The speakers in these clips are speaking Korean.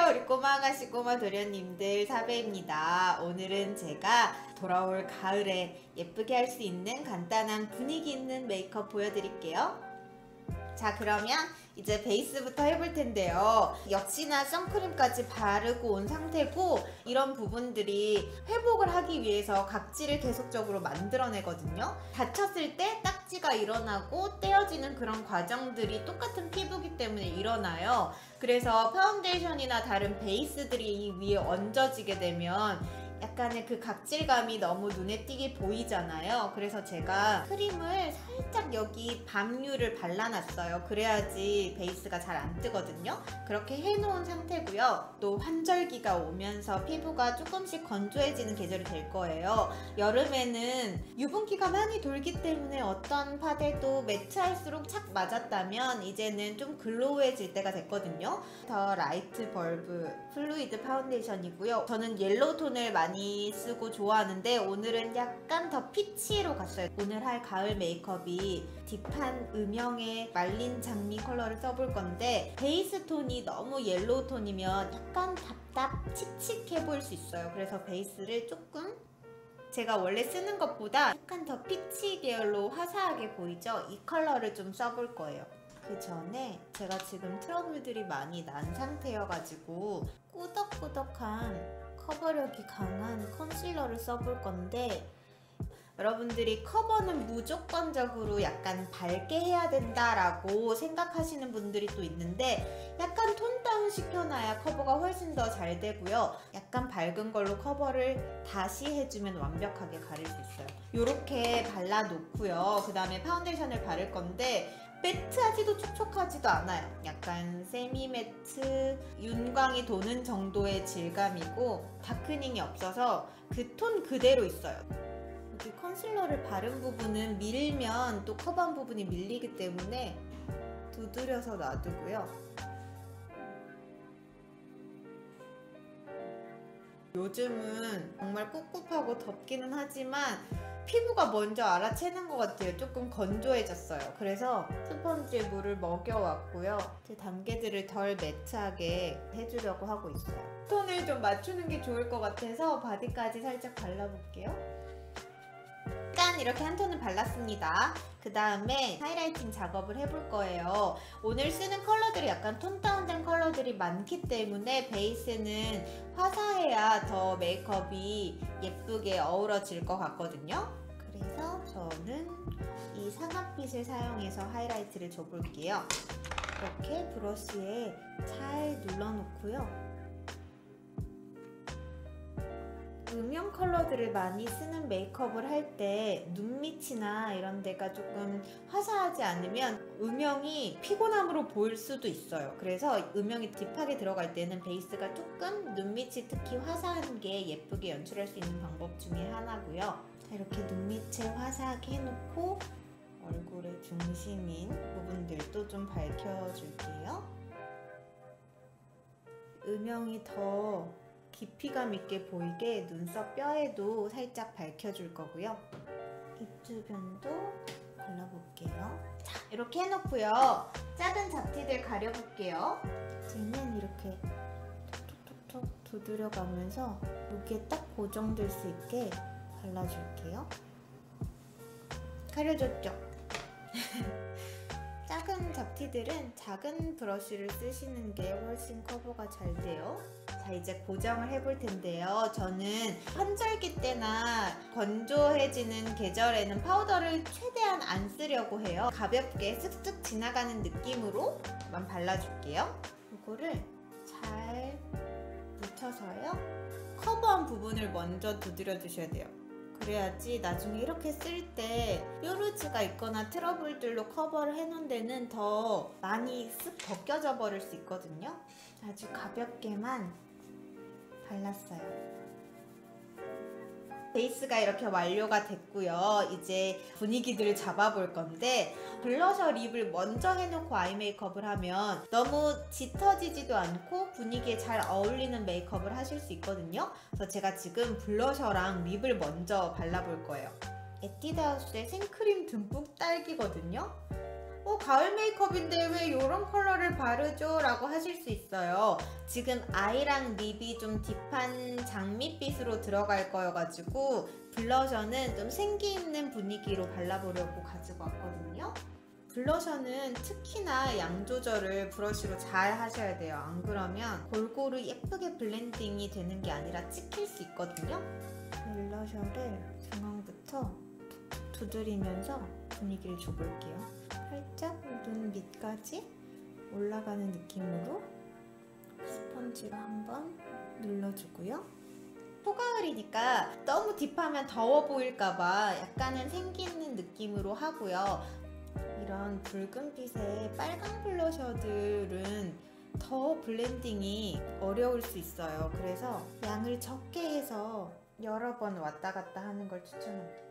안녕하세요, 우리 꼬마 아가씨 꼬마 도련님들, 사배입니다. 오늘은 제가 돌아올 가을에 예쁘게 할 수 있는 간단한 분위기 있는 메이크업 보여드릴게요. 자, 그러면 이제 베이스부터 해볼 텐데요. 역시나 선크림까지 바르고 온 상태고, 이런 부분들이 회복을 하기 위해서 각질을 계속적으로 만들어내거든요. 다쳤을 때 딱지가 일어나고 떼어지는 그런 과정들이 똑같은 피부기 때문에 일어나요. 그래서 파운데이션이나 다른 베이스들이 이 위에 얹어지게 되면 약간의 그 각질감이 너무 눈에 띄게 보이잖아요. 그래서 제가 크림을 살짝 여기 밤유를 발라놨어요. 그래야지 베이스가 잘 안 뜨거든요. 그렇게 해놓은 상태고요. 또 환절기가 오면서 피부가 조금씩 건조해지는 계절이 될 거예요. 여름에는 유분기가 많이 돌기 때문에 어떤 파데도 매트할수록 착 맞았다면 이제는 좀 글로우해질 때가 됐거든요. 더 라이트 벌브 플루이드 파운데이션이고요. 저는 옐로우 톤을 많이 쓰고 좋아하는데 오늘은 약간 더 피치로 갔어요. 오늘 할 가을 메이크업이 딥한 음영의 말린 장미 컬러를 써볼 건데, 베이스 톤이 너무 옐로우 톤이면 약간 칙칙해 보일 수 있어요. 그래서 베이스를 조금 제가 원래 쓰는 것보다 약간 더 피치 계열로 화사하게 보이죠? 이 컬러를 좀 써볼 거예요. 그 전에 제가 지금 트러블들이 많이 난 상태여가지고 꾸덕꾸덕한 커버력이 강한 컨실러를 써볼 건데, 여러분들이 커버는 무조건적으로 약간 밝게 해야 된다라고 생각하시는 분들이 또 있는데, 약간 톤 다운 시켜놔야 커버가 훨씬 더 잘 되고요. 약간 밝은 걸로 커버를 다시 해주면 완벽하게 가릴 수 있어요. 이렇게 발라놓고요. 그 다음에 파운데이션을 바를 건데, 매트하지도 촉촉하지도 않아요. 약간 세미 매트, 윤광이 도는 정도의 질감이고 다크닝이 없어서 그 톤 그대로 있어요. 여기 컨실러를 바른 부분은 밀면 또 커버한 부분이 밀리기 때문에 두드려서 놔두고요. 요즘은 정말 꿉꿉하고 덥기는 하지만 피부가 먼저 알아채는 것 같아요. 조금 건조해졌어요. 그래서 스펀지에 물을 먹여왔고요. 제 단계들을 덜 매트하게 해주려고 하고 있어요. 톤을 좀 맞추는 게 좋을 것 같아서 바디까지 살짝 발라볼게요. 일단 이렇게 한 톤을 발랐습니다. 그 다음에 하이라이팅 작업을 해볼 거예요. 오늘 쓰는 컬러들이 약간 톤 다운된 컬러들이 많기 때문에 베이스는 화사해야 더 메이크업이 예쁘게 어우러질 것 같거든요. 그래서 저는 이 상아빛을 사용해서 하이라이트를 줘볼게요. 이렇게 브러쉬에 잘 눌러놓고요. 음영 컬러들을 많이 쓰는 메이크업을 할 때 눈밑이나 이런 데가 조금 화사하지 않으면 음영이 피곤함으로 보일 수도 있어요. 그래서 음영이 딥하게 들어갈 때는 베이스가 조금 눈밑이 특히 화사한 게 예쁘게 연출할 수 있는 방법 중에 하나고요. 자, 이렇게 눈밑을 화사하게 해놓고 얼굴의 중심인 부분들도 좀 밝혀줄게요. 음영이 더 깊이감 있게 보이게 눈썹 뼈에도 살짝 밝혀줄 거고요. 입 주변도 발라볼게요. 자, 이렇게 해놓고요. 작은 잡티들 가려볼게요. 이제는 이렇게 톡톡톡톡 두드려가면서 여기에 딱 고정될 수 있게 발라줄게요. 가려졌죠? 작은 잡티들은 작은 브러쉬를 쓰시는 게 훨씬 커버가 잘 돼요. 자, 이제 고정을 해볼 텐데요. 저는 환절기 때나 건조해지는 계절에는 파우더를 최대한 안 쓰려고 해요. 가볍게 쓱쓱 지나가는 느낌으로만 발라줄게요. 이거를 잘 묻혀서요. 커버한 부분을 먼저 두드려 주셔야 돼요. 그래야지 나중에 이렇게 쓸 때 뾰루지가 있거나 트러블들로 커버를 해놓은 데는 더 많이 쓱 벗겨져 버릴 수 있거든요. 아주 가볍게만 발랐어요. 베이스가 이렇게 완료가 됐고요. 이제 분위기들을 잡아볼 건데, 블러셔 립을 먼저 해놓고 아이 메이크업을 하면 너무 짙어지지도 않고 분위기에 잘 어울리는 메이크업을 하실 수 있거든요. 그래서 제가 지금 블러셔랑 립을 먼저 발라볼 거예요. 에뛰드하우스의 생크림 듬뿍 딸기거든요. 가을 메이크업인데 왜 이런 컬러를 바르죠? 라고 하실 수 있어요. 지금 아이랑 립이 좀 딥한 장밋빛으로 들어갈 거여가지고 블러셔는 좀 생기 있는 분위기로 발라보려고 가지고 왔거든요. 블러셔는 특히나 양 조절을 브러쉬로 잘 하셔야 돼요. 안 그러면 골고루 예쁘게 블렌딩이 되는 게 아니라 찍힐 수 있거든요. 블러셔를 중앙부터 두드리면서 분위기를 줘볼게요. 살짝 눈 밑까지 올라가는 느낌으로 스펀지로 한번 눌러주고요. 초가을이니까 너무 딥하면 더워 보일까봐 약간은 생기 있는 느낌으로 하고요. 이런 붉은빛의 빨강 블러셔들은 더 블렌딩이 어려울 수 있어요. 그래서 양을 적게 해서 여러 번 왔다 갔다 하는 걸 추천합니다.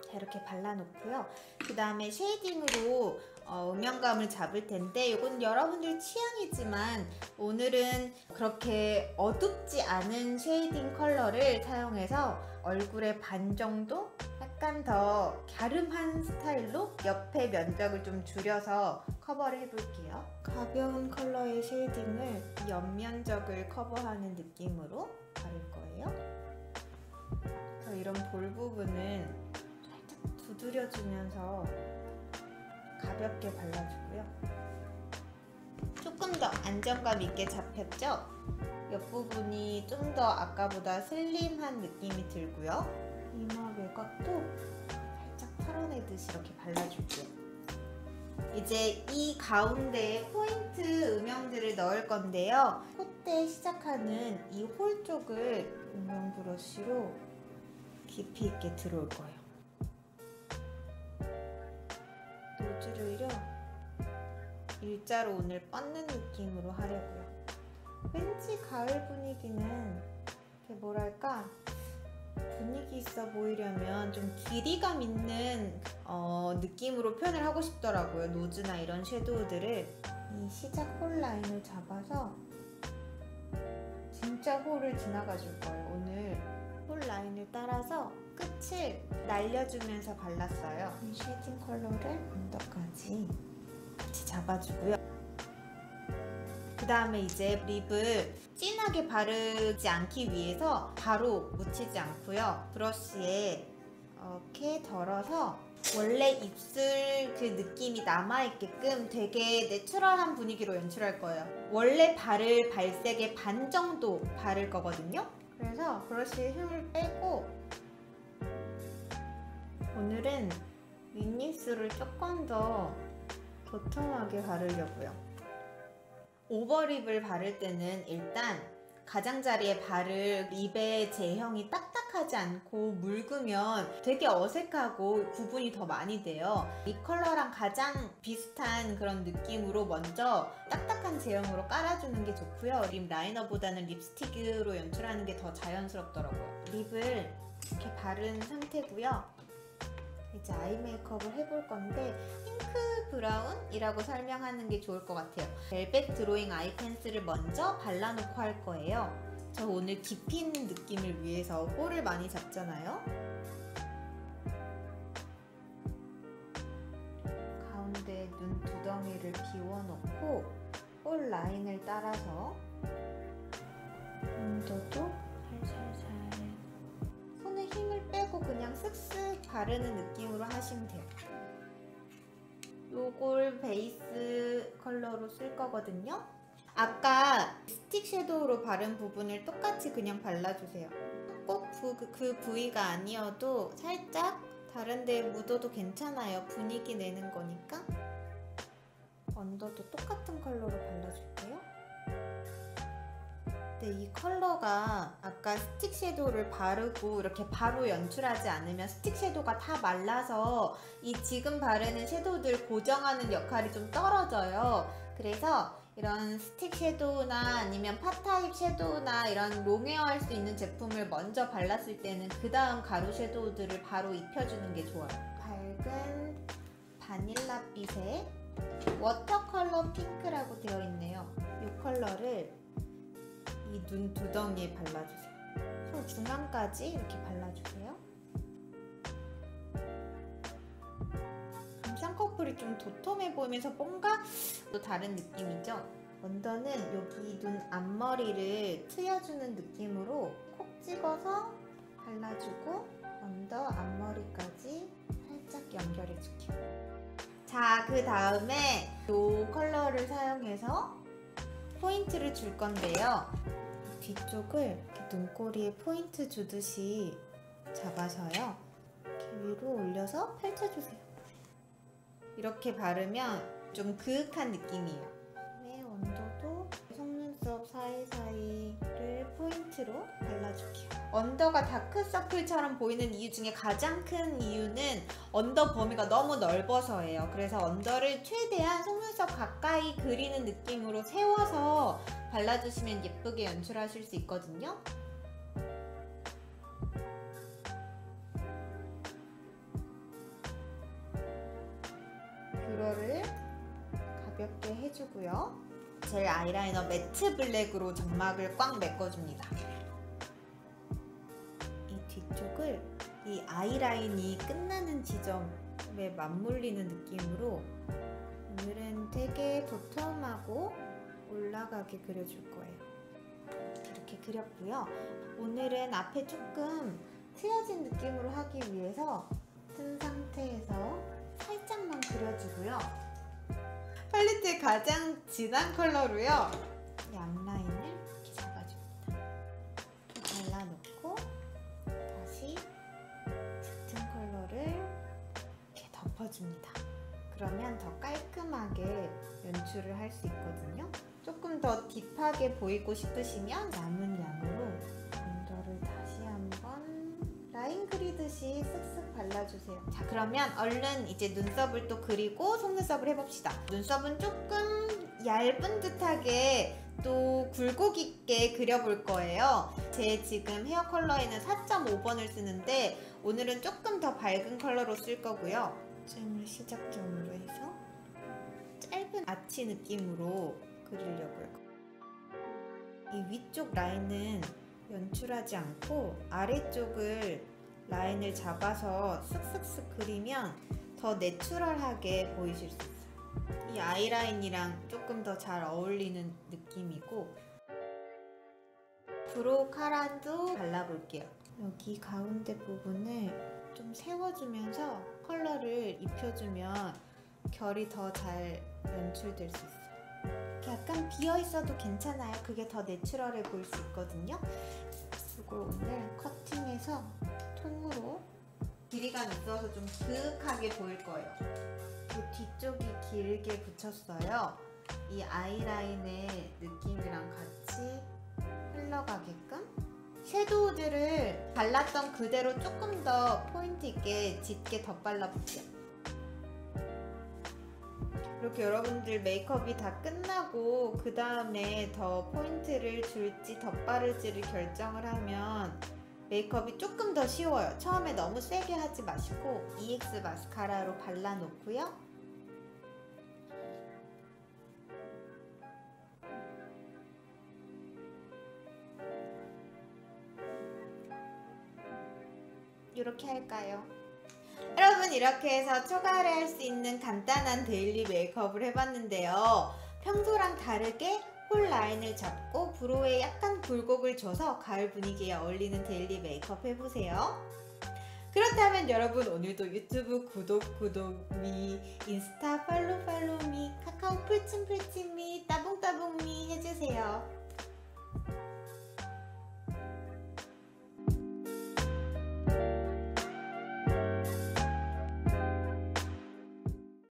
자, 이렇게 발라놓고요. 그 다음에 쉐이딩으로 음영감을 잡을 텐데 이건 여러분들 취향이지만 오늘은 그렇게 어둡지 않은 쉐이딩 컬러를 사용해서 얼굴의 반 정도 약간 더 갸름한 스타일로 옆에 면적을 좀 줄여서 커버를 해볼게요. 가벼운 컬러의 쉐이딩을 옆면적을 커버하는 느낌으로 바를 거예요. 이런 볼 부분은 살짝 두드려주면서 가볍게 발라주고요. 조금 더 안정감 있게 잡혔죠? 옆부분이 좀 더 아까보다 슬림한 느낌이 들고요. 이마 외곽도 살짝 털어내듯이 이렇게 발라줄게요. 이제 이 가운데에 포인트 음영들을 넣을 건데요. 콧대 시작하는 이 홀 쪽을 음영 브러쉬로 깊이 있게 들어올 거예요. 노즐을요 일자로 오늘 뻗는 느낌으로 하려고요. 왠지 가을 분위기는 이렇게 뭐랄까 분위기 있어 보이려면 좀 길이감 있는 느낌으로 표현을 하고 싶더라고요. 노즈나 이런 섀도우들을 이 시작 홀 라인을 잡아서 진짜 홀을 지나가 줄 거예요. 오늘 홀 라인을 따라서 끝을 날려주면서 발랐어요. 이 쉐딩 컬러를 언더까지 같이 잡아주고요. 그 다음에 이제 립을 진하게 바르지 않기 위해서 바로 묻히지 않고요. 브러쉬에 이렇게 덜어서 원래 입술 그 느낌이 남아있게끔 되게 내추럴한 분위기로 연출할 거예요. 원래 바를 발색의 반 정도 바를 거거든요. 그래서 브러쉬에 힘을 빼고 오늘은 윗입술을 조금 더 도톰하게 바르려고요. 오버립을 바를 때는 일단 가장자리에 바를 립의 제형이 딱딱하지 않고 묽으면 되게 어색하고 구분이 더 많이 돼요. 립 컬러랑 가장 비슷한 그런 느낌으로 먼저 딱딱한 제형으로 깔아주는 게 좋고요. 립 라이너보다는 립스틱으로 연출하는 게 더 자연스럽더라고요. 립을 이렇게 바른 상태고요. 이제 아이 메이크업을 해볼 건데 핑크 브라운이라고 설명하는 게 좋을 것 같아요. 벨벳 드로잉 아이 펜슬을 먼저 발라놓고 할 거예요. 저 오늘 깊이 있는 느낌을 위해서 홀을 많이 잡잖아요. 가운데 눈 두덩이를 비워놓고 홀 라인을 따라서 언더도 살살살 손에 힘을 빼고 그냥 쓱쓱 바르는 느낌으로 하시면 돼요. 요걸 베이스 컬러로 쓸 거거든요. 아까 스틱 섀도우로 바른 부분을 똑같이 그냥 발라주세요. 꼭 그 부위가 아니어도 살짝 다른 데에 묻어도 괜찮아요. 분위기 내는 거니까. 언더도 똑같은 컬러로 발라줄게요. 근데 이 컬러가 아까 스틱 섀도우를 바르고 이렇게 바로 연출하지 않으면 스틱 섀도우가 다 말라서 이 지금 바르는 섀도우들 고정하는 역할이 좀 떨어져요. 그래서 이런 스틱 섀도우나 아니면 팟타입 섀도우나 이런 롱웨어 할 수 있는 제품을 먼저 발랐을 때는 그 다음 가루 섀도우들을 바로 입혀주는 게 좋아요. 밝은 바닐라빛의 워터컬러 핑크라고 되어 있네요. 이 컬러를 이 눈 두덩이에 발라주세요. 손 중앙까지 이렇게 발라주세요. 쌍꺼풀 쌍꺼풀이 좀 도톰해 보이면서 뭔가 또 다른 느낌이죠. 언더는 여기 눈 앞머리를 트여주는 느낌으로 콕 찍어서 발라주고 언더 앞머리까지 살짝 연결해줄게요. 자, 그 다음에 이 컬러를 사용해서 포인트를 줄 건데요. 뒤쪽을 이렇게 눈꼬리에 포인트 주듯이 잡아서요. 이렇게 위로 올려서 펼쳐주세요. 이렇게 바르면 좀 그윽한 느낌이에요. 네, 언더도 속눈썹 사이사이를 포인트로 발라줄게요. 언더가 다크서클처럼 보이는 이유 중에 가장 큰 이유는 언더 범위가 너무 넓어서예요. 그래서 언더를 최대한 속눈썹 가까이 그리는 느낌으로 세워서 발라주시면 예쁘게 연출하실 수 있거든요. 뷰러를 가볍게 해주고요. 젤 아이라이너 매트 블랙으로 점막을 꽉 메꿔줍니다. 이 뒤쪽을 이 아이라인이 끝나는 지점에 맞물리는 느낌으로 오늘은 되게 도톰하고 올라가게 그려줄 거예요. 이렇게 그렸고요. 오늘은 앞에 조금 트여진 느낌으로 하기 위해서 튼 상태에서 살짝만 그려주고요. 팔레트의 가장 진한 컬러로요. 이 앞라인을 이렇게 잡아줍니다. 발라놓고 다시 짙은 컬러를 이렇게 덮어줍니다. 그러면 더 깔끔하게 연출을 할 수 있거든요. 조금 더 딥하게 보이고 싶으시면 남은 양으로 언더를 다시 한번 라인 그리듯이 쓱쓱 발라주세요. 자, 그러면 얼른 이제 눈썹을 또 그리고 속눈썹을 해봅시다. 눈썹은 조금 얇은 듯하게 또 굴곡 있게 그려볼 거예요. 제 지금 헤어 컬러에는 4.5번을 쓰는데 오늘은 조금 더 밝은 컬러로 쓸 거고요. 잼을 시작점으로 해서 짧은 아치 느낌으로 그리려고요. 이 위쪽 라인은 연출하지 않고 아래쪽을 라인을 잡아서 쓱쓱쓱 그리면 더 내추럴하게 보이실 수 있어요. 이 아이라인이랑 조금 더 잘 어울리는 느낌이고 브로우 카라도 발라볼게요. 여기 가운데 부분을 좀 세워주면서 컬러를 입혀주면 결이 더 잘 연출될 수 있어요. 약간 비어있어도 괜찮아요. 그게 더 내추럴해 보일 수 있거든요. 그리고 오늘 커팅해서 통으로 길이감 있어서 좀 그윽하게 보일 거예요. 그 뒤쪽이 길게 붙였어요. 이 아이라인의 느낌이랑 같이 흘러가게끔 섀도우들을 발랐던 그대로 조금 더 포인트 있게 짙게 덧발라볼게요. 이렇게 여러분들 메이크업이 다 끝나고 그 다음에 더 포인트를 줄지 덧바를지를 결정을 하면 메이크업이 조금 더 쉬워요. 처음에 너무 세게 하지 마시고 EX 마스카라로 발라놓고요. 이렇게 할까요? 여러분, 이렇게 해서 초가을에 할 수 있는 간단한 데일리 메이크업을 해봤는데요. 평소랑 다르게 홀 라인을 잡고 브로우에 약간 굴곡을 줘서 가을 분위기에 어울리는 데일리 메이크업 해보세요. 그렇다면 여러분, 오늘도 유튜브 구독미, 인스타 팔로우 미, 카카오 풀침풀침미, 따봉따봉미 해주세요.